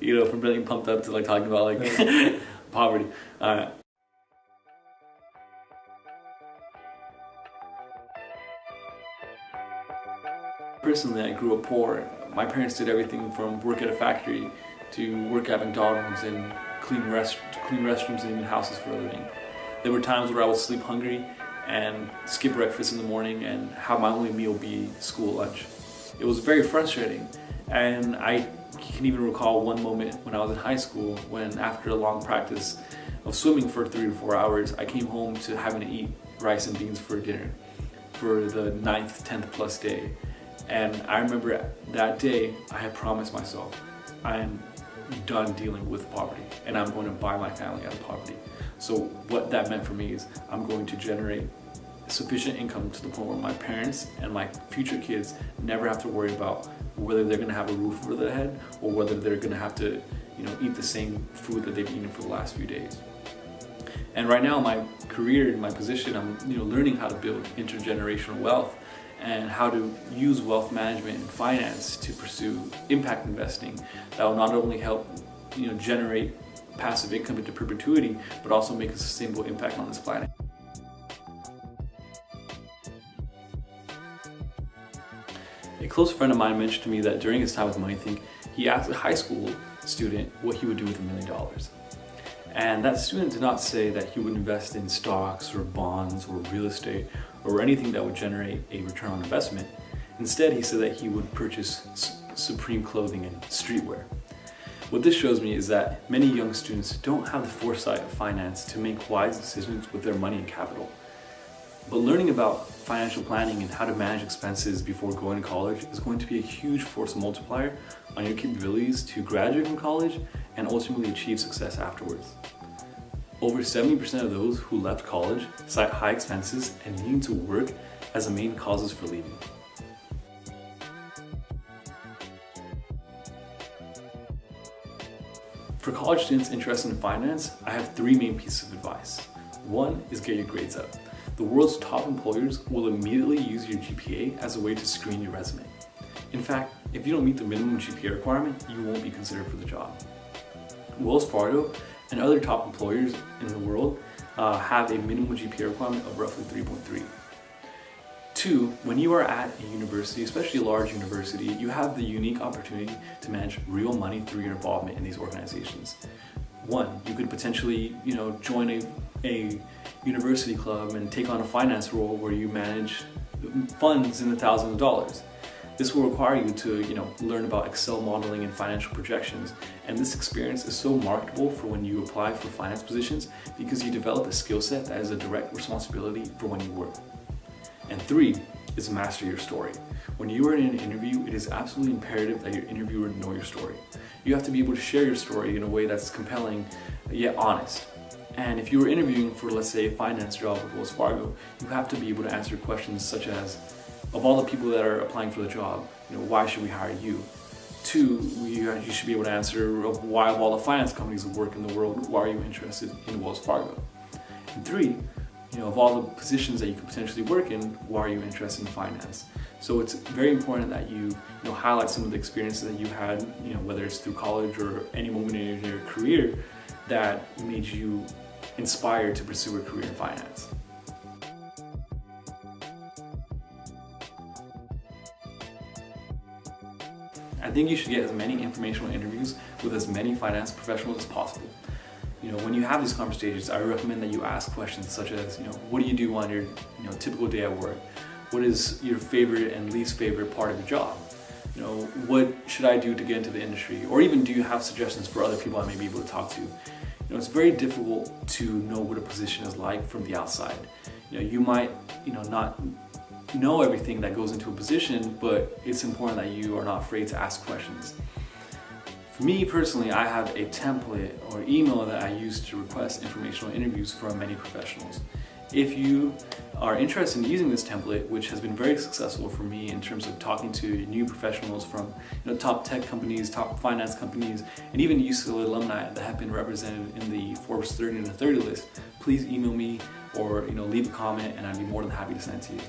from getting pumped up to like talking about like poverty. Personally, I grew up poor. My parents did everything from work at a factory to work at McDonald's and clean restrooms and even houses for a living. There were times where I would sleep hungry and skip breakfast in the morning and have my only meal be school lunch. It was very frustrating, and I can even recall one moment when I was in high school when, after a long practice of swimming for 3 to 4 hours, I came home to having to eat rice and beans for dinner for the 9th, 10th plus day. And I remember that day I had promised myself, I am done dealing with poverty and I'm going to buy my family out of poverty. So what that meant for me is I'm going to generate sufficient income to the point where my parents and my future kids never have to worry about whether they're going to have a roof over their head or whether they're going to have to, eat the same food that they've eaten for the last few days. And right now, my career, in my position, I'm learning how to build intergenerational wealth and how to use wealth management and finance to pursue impact investing that will not only help generate passive income into perpetuity, but also make a sustainable impact on this planet. A close friend of mine mentioned to me that during his time with MoneyThink, he asked a high school student what he would do with $1 million. And that student did not say that he would invest in stocks or bonds or real estate or anything that would generate a return on investment. Instead, he said that he would purchase Supreme clothing and streetwear. What this shows me is that many young students don't have the foresight of finance to make wise decisions with their money and capital. But learning about financial planning and how to manage expenses before going to college is going to be a huge force multiplier on your capabilities to graduate from college and ultimately achieve success afterwards. Over 70% of those who left college cite high expenses and needing to work as the main causes for leaving. For college students interested in finance, I have 3 main pieces of advice. One is get your grades up. The world's top employers will immediately use your GPA as a way to screen your resume. In fact, if you don't meet the minimum GPA requirement, you won't be considered for the job. Wells Fargo and other top employers in the world have a minimum GPA requirement of roughly 3.3. 2, when you are at a university, especially a large university, you have the unique opportunity to manage real money through your involvement in these organizations. 1, you could potentially, join a university club and take on a finance role where you manage funds in the thousands of dollars. This will require you to, learn about Excel modeling and financial projections. And this experience is so marketable for when you apply for finance positions because you develop a skill set that is a direct responsibility for when you work. And 3 is master your story. When you are in an interview, it is absolutely imperative that your interviewer know your story. You have to be able to share your story in a way that's compelling yet honest. And if you were interviewing for, let's say, a finance job with Wells Fargo, you have to be able to answer questions such as, of all the people that are applying for the job, why should we hire you? 2, you should be able to answer why of all the finance companies that work in the world, why are you interested in Wells Fargo? And 3, of all the positions that you could potentially work in, why are you interested in finance? So it's very important that you highlight some of the experiences that you had, whether it's through college or any moment in your career that made you inspired to pursue a career in finance. I think you should get as many informational interviews with as many finance professionals as possible. When you have these conversations, I recommend that you ask questions such as, what do you do on your typical day at work? What is your favorite and least favorite part of your job? What should I do to get into the industry? Or even, do you have suggestions for other people I may be able to talk to? It's very difficult to know what a position is like from the outside. You might, not know everything that goes into a position, but it's important that you are not afraid to ask questions. For me personally, I have a template or email that I use to request informational interviews from many professionals. If you are interested in using this template, which has been very successful for me in terms of talking to new professionals from top tech companies, top finance companies, and even UCLA alumni that have been represented in the Forbes 30 under 30 list, please email me or leave a comment and I'd be more than happy to send it to you.